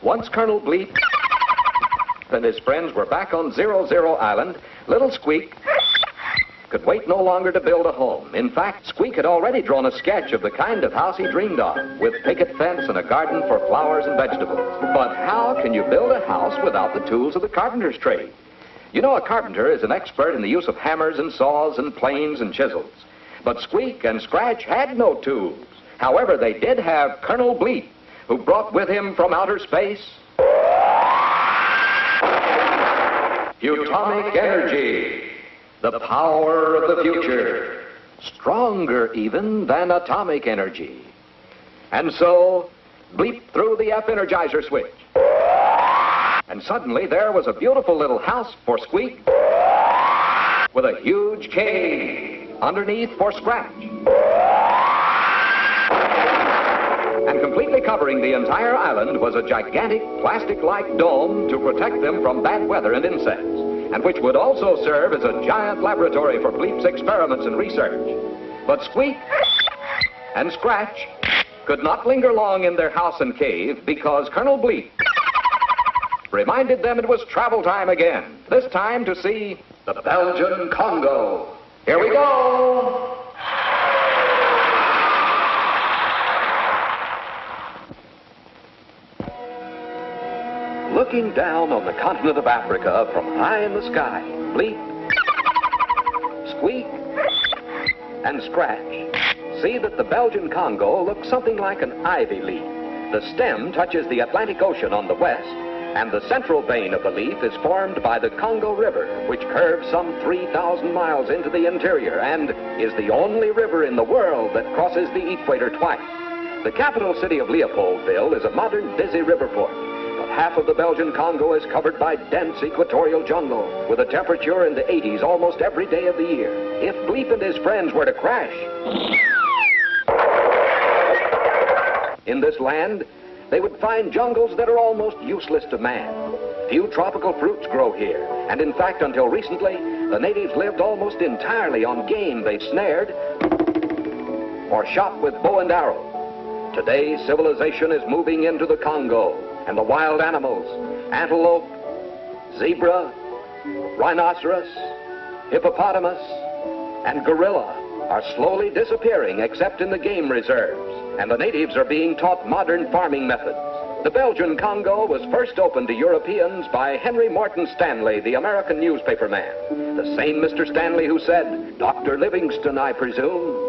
Once Colonel Bleep and his friends were back on 00 Island, little Squeak could wait no longer to build a home. In fact, Squeak had already drawn a sketch of the kind of house he dreamed of, with picket fence and a garden for flowers and vegetables. But how can you build a house without the tools of the carpenter's trade? You know, a carpenter is an expert in the use of hammers and saws and planes and chisels. But Squeak and Scratch had no tools. However, they did have Colonel Bleep, who brought with him from outer space atomic energy. The power of the future, stronger even than atomic energy. And so, Bleep threw the F-Energizer switch. And suddenly there was a beautiful little house for Squeak with a huge cave underneath for Scratch. And completely covering the entire island was a gigantic plastic-like dome to protect them from bad weather and insects, and which would also serve as a giant laboratory for Bleep's experiments and research. But Squeak and Scratch could not linger long in their house and cave because Colonel Bleep reminded them it was travel time again, this time to see the Belgian Congo. Here we go! Looking down on the continent of Africa from high in the sky, Bleep, Squeak, and Scratch see that the Belgian Congo looks something like an ivy leaf. The stem touches the Atlantic Ocean on the west, and the central vein of the leaf is formed by the Congo River, which curves some 3,000 miles into the interior and is the only river in the world that crosses the equator twice. The capital city of Leopoldville is a modern, busy river port. Half of the Belgian Congo is covered by dense equatorial jungle, with a temperature in the 80s almost every day of the year. If Bleep and his friends were to crash in this land, they would find jungles that are almost useless to man. Few tropical fruits grow here, and in fact, until recently, the natives lived almost entirely on game they snared or shot with bow and arrow. Today, civilization is moving into the Congo, and the wild animals, antelope, zebra, rhinoceros, hippopotamus, and gorilla are slowly disappearing except in the game reserves, and the natives are being taught modern farming methods. The Belgian Congo was first opened to Europeans by Henry Morton Stanley, the American newspaper man. The same Mr. Stanley who said, "Dr. Livingston, I presume."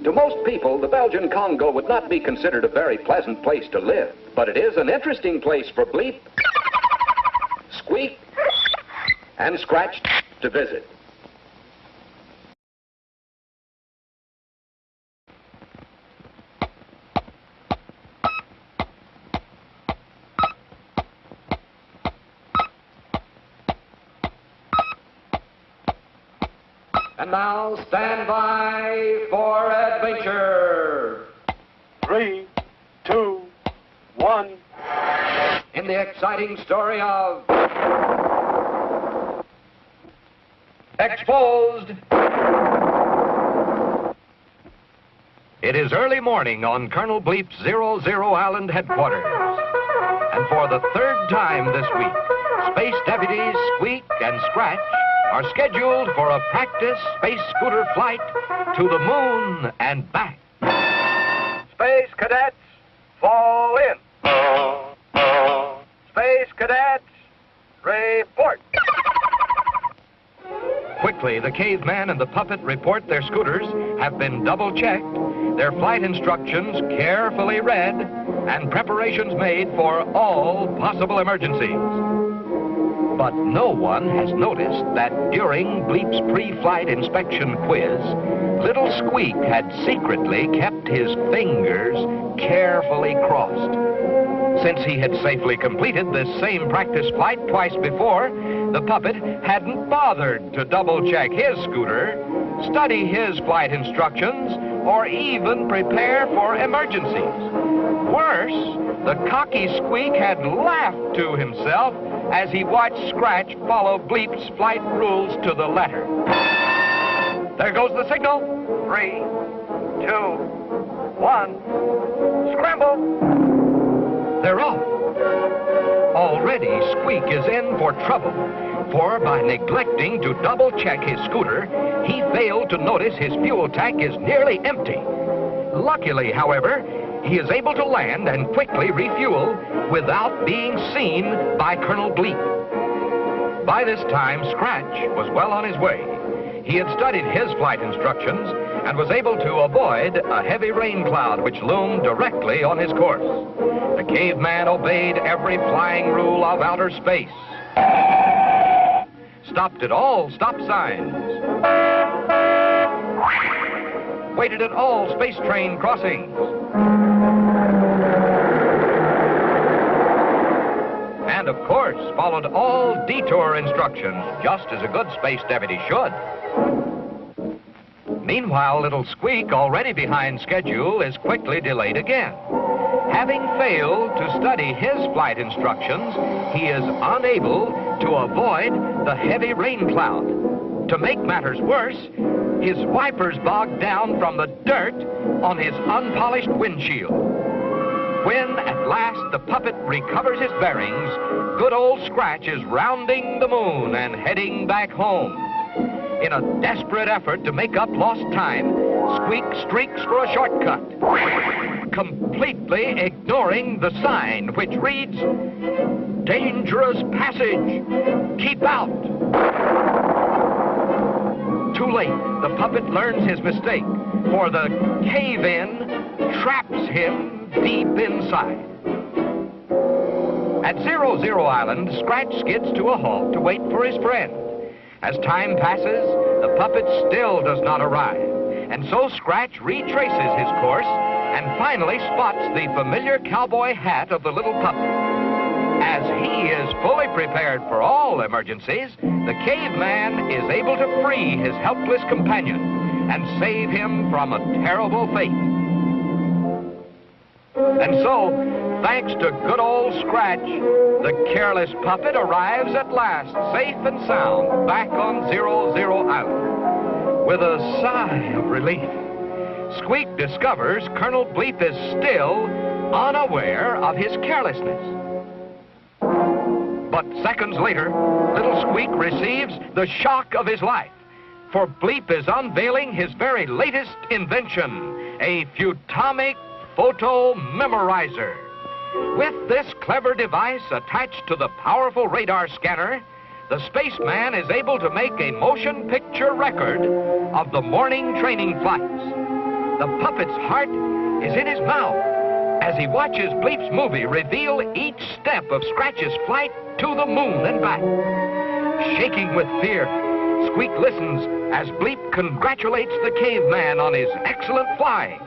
To most people, the Belgian Congo would not be considered a very pleasant place to live, but it is an interesting place for Bleep, Squeak, and Scratch to visit. And now, stand by for adventure. 3, 2, 1. In the exciting story of Exposed. It is early morning on Colonel Bleep's 00 Island headquarters. And for the third time this week, Space Deputies Squeak and Scratch are scheduled for a practice space scooter flight to the moon and back. Space Cadets, fall in. Space Cadets, report. Quickly, the caveman and the puppet report their scooters have been double-checked, their flight instructions carefully read, and preparations made for all possible emergencies. But no one has noticed that during Bleep's pre-flight inspection quiz, little Squeak had secretly kept his fingers carefully crossed. Since he had safely completed this same practice flight twice before, the puppet hadn't bothered to double-check his scooter, study his flight instructions, or even prepare for emergencies. Worse, the cocky Squeak had laughed to himself as he watched Scratch follow Bleep's flight rules to the letter. There goes the signal. 3, 2, 1, scramble. They're off. Already, Squeak is in for trouble, for by neglecting to double-check his scooter, he failed to notice his fuel tank is nearly empty. Luckily, however, he is able to land and quickly refuel without being seen by Colonel Bleep. By this time, Scratch was well on his way. He had studied his flight instructions and was able to avoid a heavy rain cloud which loomed directly on his course. The caveman obeyed every flying rule of outer space. Stopped at all stop signs. Waited at all space train crossings. And of course, followed all detour instructions, just as a good space deputy should. Meanwhile, little Squeak, already behind schedule, is quickly delayed again. Having failed to study his flight instructions, he is unable to avoid the heavy rain cloud. To make matters worse, his wipers bogged down from the dirt on his unpolished windshield. When at last the puppet recovers his bearings, good old Scratch is rounding the moon and heading back home. In a desperate effort to make up lost time, Squeak streaks for a shortcut, completely ignoring the sign which reads, "Dangerous passage, keep out." Too late, the puppet learns his mistake, for the cave-in traps him deep inside. At 00 Island, Scratch skids to a halt to wait for his friend. As time passes, the puppet still does not arrive, and so Scratch retraces his course and finally spots the familiar cowboy hat of the little puppet. As he is fully prepared for all emergencies, the caveman is able to free his helpless companion and save him from a terrible fate. And so, thanks to good old Scratch, the careless puppet arrives at last, safe and sound, back on 00 Island. With a sigh of relief, Squeak discovers Colonel Bleep is still unaware of his carelessness. But seconds later, little Squeak receives the shock of his life, for Bleep is unveiling his very latest invention, a Futomic Photo Memorizer. With this clever device attached to the powerful radar scanner, the spaceman is able to make a motion picture record of the morning training flights. The puppet's heart is in his mouth as he watches Bleep's movie reveal each step of Scratch's flight to the moon and back. Shaking with fear, Squeak listens as Bleep congratulates the caveman on his excellent flying.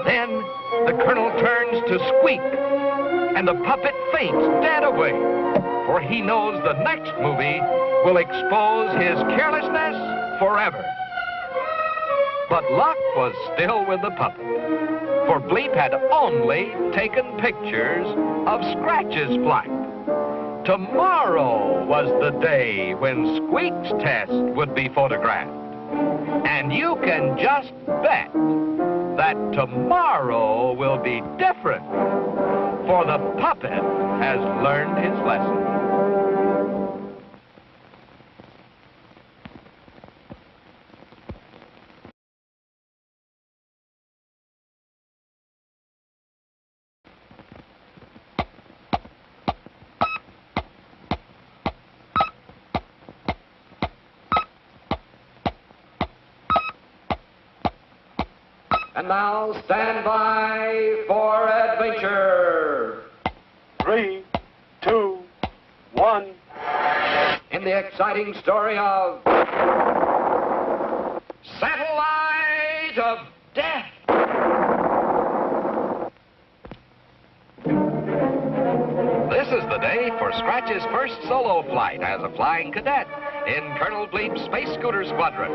Then the Colonel turns to Squeak, and the puppet faints dead away, for he knows the next movie will expose his carelessness forever. But luck was still with the puppet, for Bleep had only taken pictures of Scratch's flight. Tomorrow was the day when Squeak's test would be photographed. And you can just bet that tomorrow will be different, for the puppet has learned his lesson. And now, stand by for adventure. 3, 2, 1. In the exciting story of Satellite of Death. This is the day for Scratch's first solo flight as a flying cadet in Colonel Bleep's Space Scooter Squadron.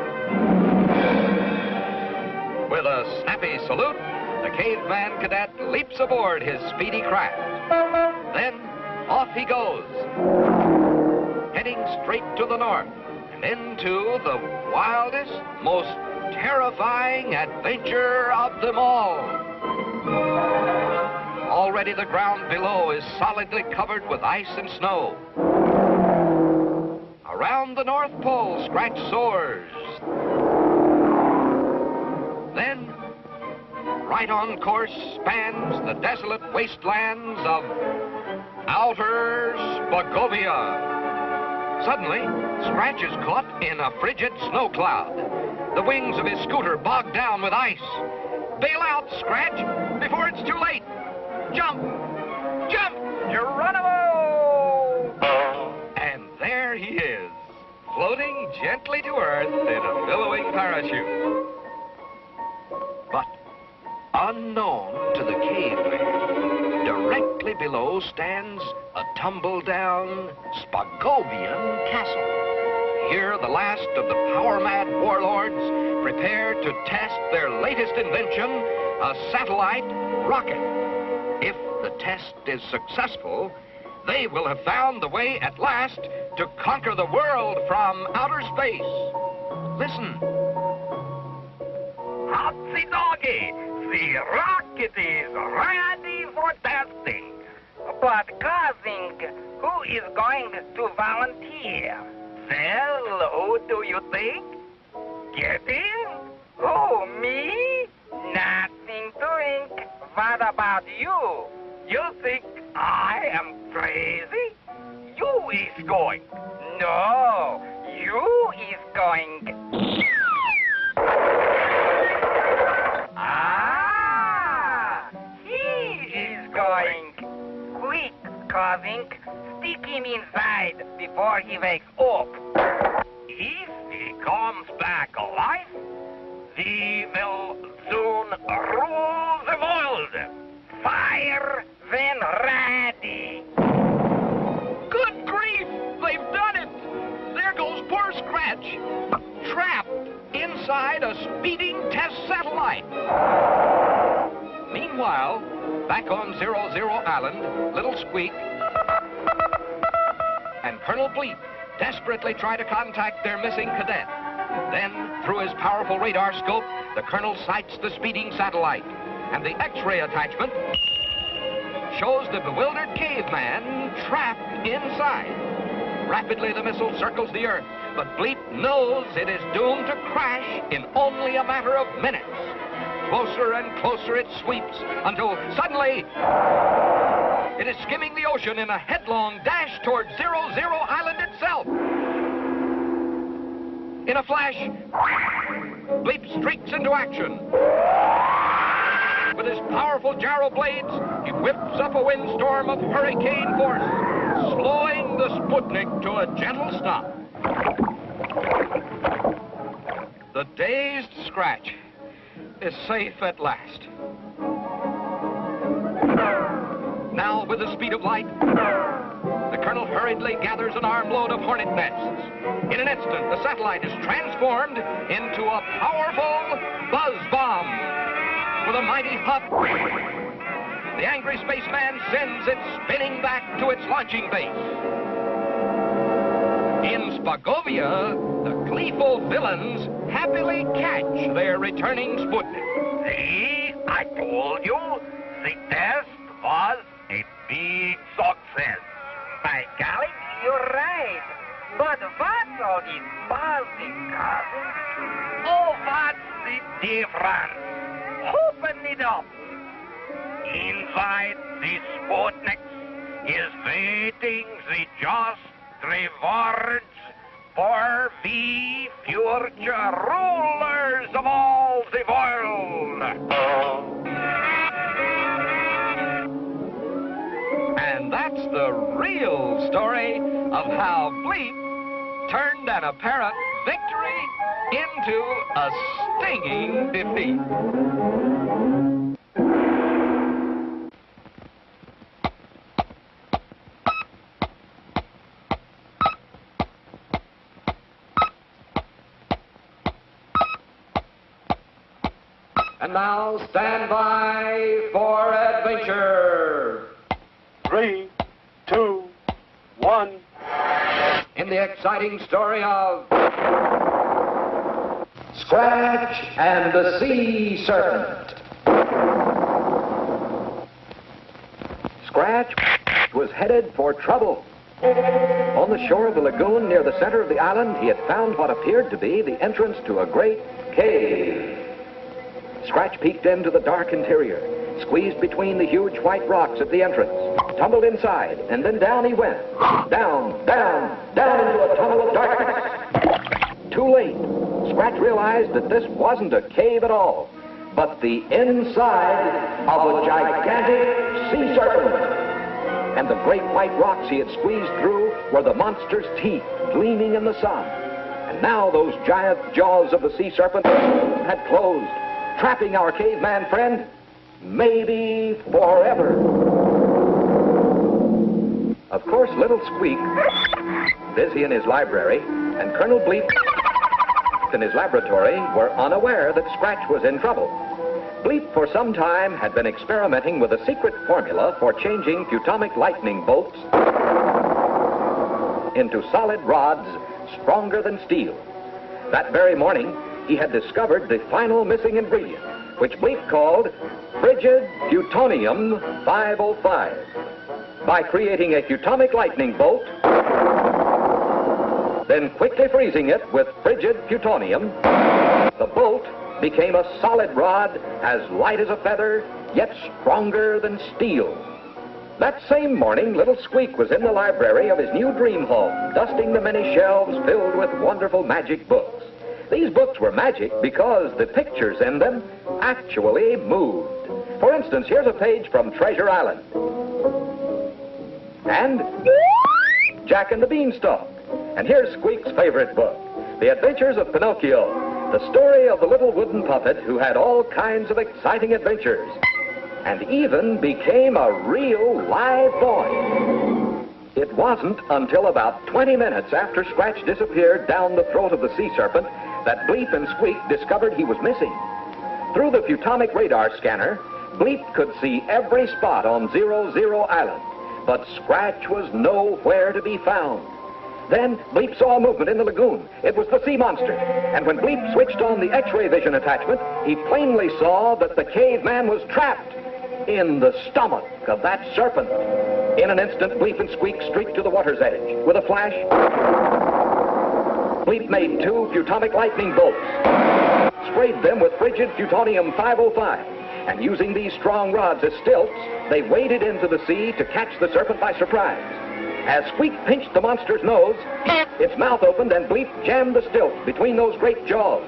With a snappy salute, the caveman cadet leaps aboard his speedy craft. Then off he goes, heading straight to the north and into the wildest, most terrifying adventure of them all. Already Already the ground below is solidly covered with ice and snow. Around the North Pole, Scratch soars. Then, right on course, spans the desolate wastelands of outer Spagovia. Suddenly, Scratch is caught in a frigid snow cloud. The wings of his scooter bogged down with ice. Bail out, Scratch, before it's too late. Jump! Jump! Geronimo! And there he is, floating gently to Earth in a billowing parachute. But unknown to the caveman, directly below stands a tumble-down Spagovian castle. Here, the last of the power-mad warlords prepare to test their latest invention, a satellite rocket. If the test is successful, they will have found the way at last to conquer the world from outer space. Listen. Hotsy doggy, the rocket is ready for testing. But cousin, who is going to volunteer? Well, who do you think? Get in? Oh, me? Nothing doing. What about you? You think I am crazy? You is going. No, you is going. Ah, he is going. Quick, cousin, stick him inside before he wakes up. If he comes back alive, we will soon rule the world. Fire when ready. Good grief! They've done it! There goes poor Scratch, trapped inside a speeding test satellite. Meanwhile, back on 00 Island, Little Squeak and Colonel Bleep desperately try to contact their missing cadet. Then, through his powerful radar scope, the Colonel sights the speeding satellite, and the X-ray attachment shows the bewildered caveman trapped inside. Rapidly, the missile circles the Earth, but Bleep knows it is doomed to crash in only a matter of minutes. Closer and closer it sweeps until suddenly it is skimming the ocean in a headlong dash toward 00 Island itself. In a flash, Bleep streaks into action. With his powerful gyro blades, he whips up a windstorm of hurricane force, slowing the Sputnik to a gentle stop. The dazed Scratch is safe at last. Now, with the speed of light, the Colonel hurriedly gathers an armload of hornet nests. In an instant, the satellite is transformed into a powerful buzz bomb. With a mighty puff, the angry spaceman sends it spinning back to its launching base. In Spagovia, the gleeful villains happily catch their returning Sputnik. See, I told you, the test was a big success. By golly, you're right. But what's all this buzzing, cousin? Oh, what's the difference? Open it up. Inside the Sputnik is waiting the just rewards for the future rulers of all the world. And that's the real story of how Bleep turned an apparent victory into a stinging defeat. And now stand by for adventure. 3, 2, 1. In the exciting story of Scratch and the Sea Serpent. Scratch was headed for trouble. On the shore of the lagoon near the center of the island, he had found what appeared to be the entrance to a great cave. Scratch peeked into the dark interior, squeezed between the huge white rocks at the entrance, tumbled inside, and then down he went. Down, down, down into a tunnel of darkness. Too late. Scratch realized that this wasn't a cave at all, but the inside of a gigantic sea serpent. And the great white rocks he had squeezed through were the monster's teeth gleaming in the sun. And now those giant jaws of the sea serpent had closed, trapping our caveman friend, maybe forever. Of course, little Squeak, busy in his library, and Colonel Bleep in his laboratory were unaware that Scratch was in trouble. Bleep, for some time, had been experimenting with a secret formula for changing Futomic lightning bolts into solid rods stronger than steel. That very morning, he had discovered the final missing ingredient, which Bleep called frigid plutonium 505. By creating a Futomic lightning bolt, then quickly freezing it with frigid plutonium, the bolt became a solid rod as light as a feather, yet stronger than steel. That same morning, little Squeak was in the library of his new dream home, dusting the many shelves filled with wonderful magic books. These books were magic because the pictures in them actually moved. For instance, here's a page from Treasure Island. And Jack and the Beanstalk. And here's Squeak's favorite book, The Adventures of Pinocchio. The story of the little wooden puppet who had all kinds of exciting adventures and even became a real live boy. It wasn't until about 20 minutes after Scratch disappeared down the throat of the sea serpent that Bleep and Squeak discovered he was missing. Through the Futomic radar scanner, Bleep could see every spot on 00 Island, but Scratch was nowhere to be found. Then Bleep saw a movement in the lagoon. It was the sea monster. And when Bleep switched on the X-ray vision attachment, he plainly saw that the caveman was trapped in the stomach of that serpent. In an instant, Bleep and Squeak streaked to the water's edge. With a flash, Bleep made 2 Futomic lightning bolts, sprayed them with frigid plutonium 505, and using these strong rods as stilts, they waded into the sea to catch the serpent by surprise. As Squeak pinched the monster's nose, its mouth opened and Bleep jammed the stilts between those great jaws.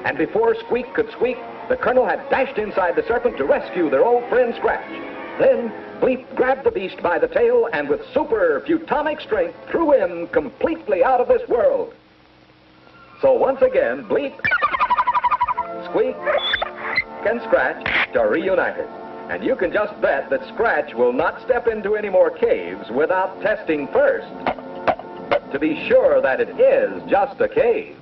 And before Squeak could squeak, the Colonel had dashed inside the serpent to rescue their old friend Scratch. Then Bleep grabbed the beast by the tail and with super Futomic strength threw him completely out of this world. So once again, Bleep, Squeak, and Scratch are reunited. And you can just bet that Scratch will not step into any more caves without testing first to be sure that it is just a cave.